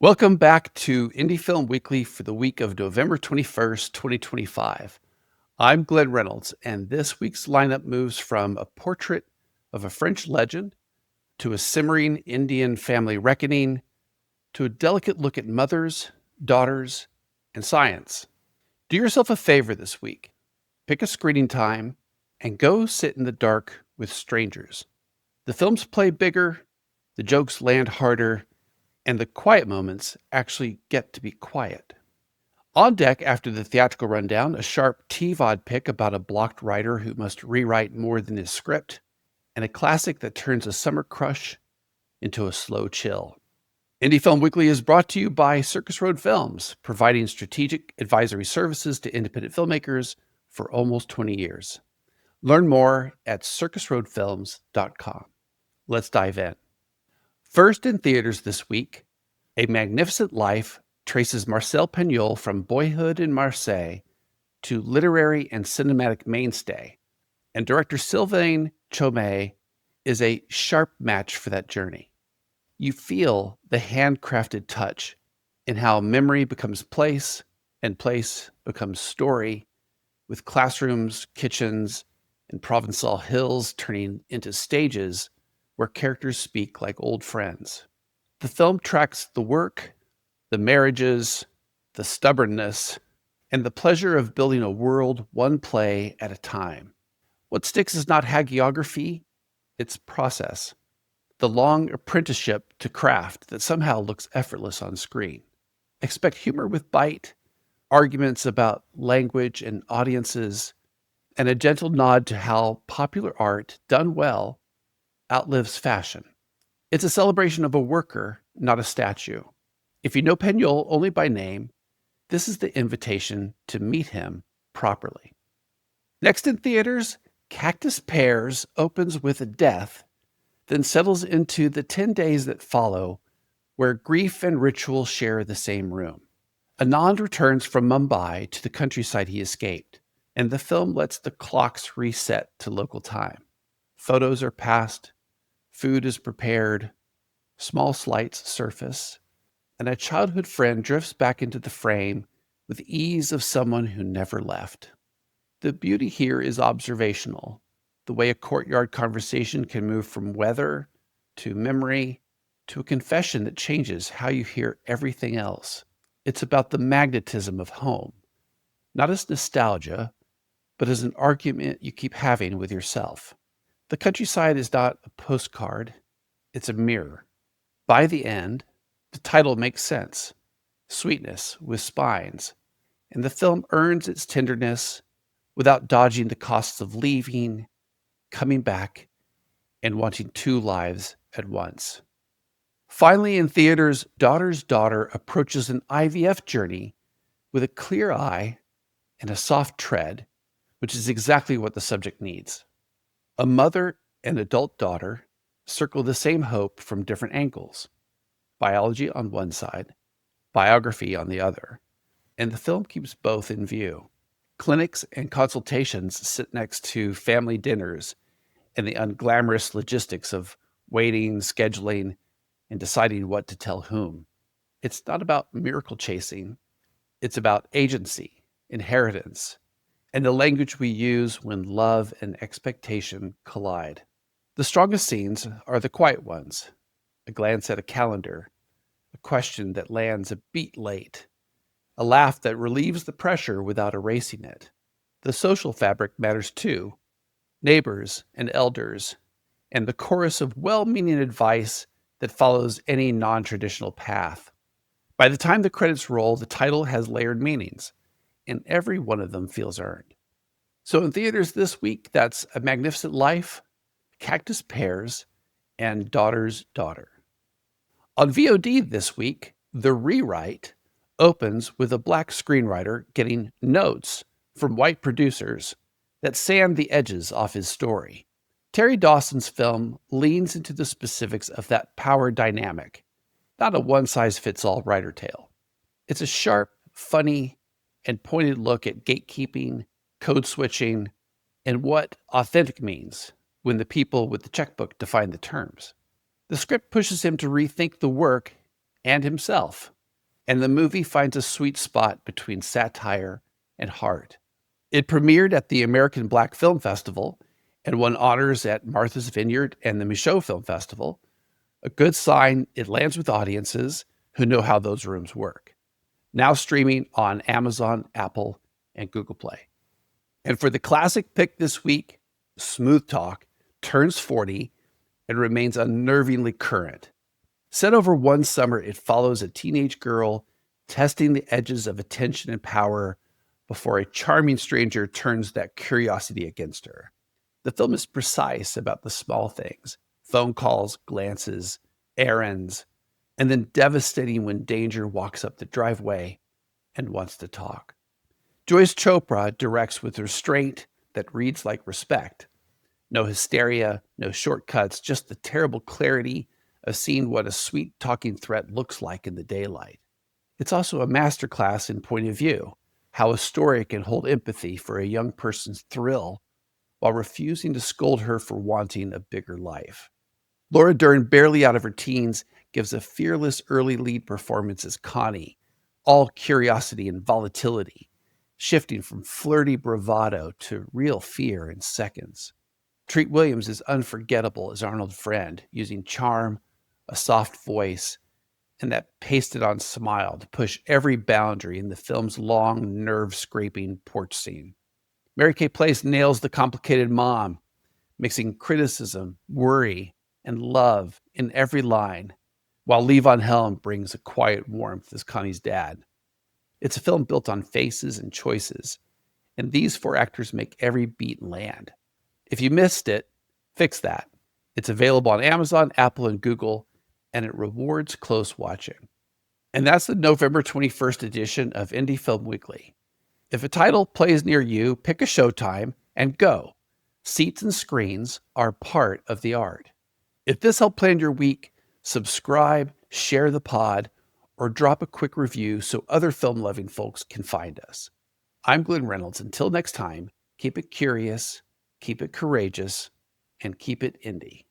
Welcome back to Indie Film Weekly for the week of November 21st, 2025. I'm Glen Reynolds, and this week's lineup moves from a portrait of a French legend to a simmering Indian family reckoning to a delicate look at mothers, daughters, and science. Do yourself a favor this week. Pick a screening time and go sit in the dark with strangers. The films play bigger, the jokes land harder, and the quiet moments actually get to be quiet. On deck after the theatrical rundown, a sharp TVOD pick about a blocked writer who must rewrite more than his script, and a classic that turns a summer crush into a slow chill. Indie Film Weekly is brought to you by Circus Road Films, providing strategic advisory services to independent filmmakers for almost 20 years. Learn more at circusroadfilms.com. Let's dive in. First in theaters this week, A Magnificent Life traces Marcel Pagnol from boyhood in Marseille to literary and cinematic mainstay, and director Sylvain Chomet is a sharp match for that journey. You feel the handcrafted touch in how memory becomes place and place becomes story, with classrooms, kitchens, and Provençal hills turning into stages where characters speak like old friends. The film tracks the work, the marriages, the stubbornness, and the pleasure of building a world one play at a time. What sticks is not hagiography, it's process. The long apprenticeship to craft that somehow looks effortless on screen. Expect humor with bite, arguments about language and audiences, and a gentle nod to how popular art, done well, outlives fashion. It's a celebration of a worker, not a statue. If you know Pagnol only by name, this is the invitation to meet him properly. Next in theaters, Cactus Pears opens with a death, then settles into the 10 days that follow, where grief and ritual share the same room. Anand returns from Mumbai to the countryside he escaped, and the film lets the clocks reset to local time. Photos are passed, food is prepared, small slights surface, and a childhood friend drifts back into the frame with the ease of someone who never left. The beauty here is observational, the way a courtyard conversation can move from weather to memory to a confession that changes how you hear everything else. It's about the magnetism of home, not as nostalgia, but as an argument you keep having with yourself. The countryside is not a postcard, it's a mirror. By the end, the title makes sense. Sweetness with spines. And the film earns its tenderness without dodging the costs of leaving, coming back, and wanting two lives at once. Finally, in theaters, Daughter's Daughter approaches an IVF journey with a clear eye and a soft tread, which is exactly what the subject needs. A mother and adult daughter circle the same hope from different angles. Biology on one side, biography on the other, and the film keeps both in view. Clinics and consultations sit next to family dinners and the unglamorous logistics of waiting, scheduling, and deciding what to tell whom. It's not about miracle chasing, it's about agency, inheritance, and the language we use when love and expectation collide. The strongest scenes are the quiet ones. A glance at a calendar, a question that lands a beat late, a laugh that relieves the pressure without erasing it. The social fabric matters too. Neighbors and elders, and the chorus of well-meaning advice that follows any non-traditional path. By the time the credits roll, the title has layered meanings, and every one of them feels earned. So in theaters this week, that's A Magnificent Life, Cactus Pears, and Daughter's Daughter. On VOD this week, The Rewrite opens with a black screenwriter getting notes from white producers that sand the edges off his story. Terry Dawson's film leans into the specifics of that power dynamic, not a one-size-fits-all writer tale. It's a sharp, funny, and pointed look at gatekeeping, code switching, and what authentic means when the people with the checkbook define the terms. The script pushes him to rethink the work and himself. And the movie finds a sweet spot between satire and heart. It premiered at the American Black Film Festival and won honors at Martha's Vineyard and the Michaud Film Festival. A good sign it lands with audiences who know how those rooms work. Now streaming on Amazon, Apple, and Google Play. And for the classic pick this week, Smooth Talk turns 40 and remains unnervingly current. Set over one summer, it follows a teenage girl testing the edges of attention and power before a charming stranger turns that curiosity against her. The film is precise about the small things: phone calls, glances, errands, and then devastating when danger walks up the driveway and wants to talk. Joyce Chopra directs with restraint that reads like respect. No hysteria, no shortcuts, just the terrible clarity of seeing what a sweet talking threat looks like in the daylight. It's also a masterclass in point of view, how a story can hold empathy for a young person's thrill while refusing to scold her for wanting a bigger life. Laura Dern, barely out of her teens, gives a fearless early lead performance as Connie, all curiosity and volatility, shifting from flirty bravado to real fear in seconds. Treat Williams is unforgettable as Arnold Friend, using charm, a soft voice, and that pasted-on smile to push every boundary in the film's long, nerve-scraping porch scene. Mary Kay Place nails the complicated mom, mixing criticism, worry, and love in every line, while Levon Helm brings a quiet warmth as Connie's dad. It's a film built on faces and choices, and these four actors make every beat land. If you missed it, fix that. It's available on Amazon, Apple, and Google, and it rewards close watching. And that's the November 21st edition of Indie Film Weekly. If a title plays near you, pick a showtime and go. Seats and screens are part of the art. If this helped plan your week, subscribe, share the pod, or drop a quick review so other film-loving folks can find us. I'm Glen Reynolds. Until next time, keep it curious, keep it courageous, and keep it indie.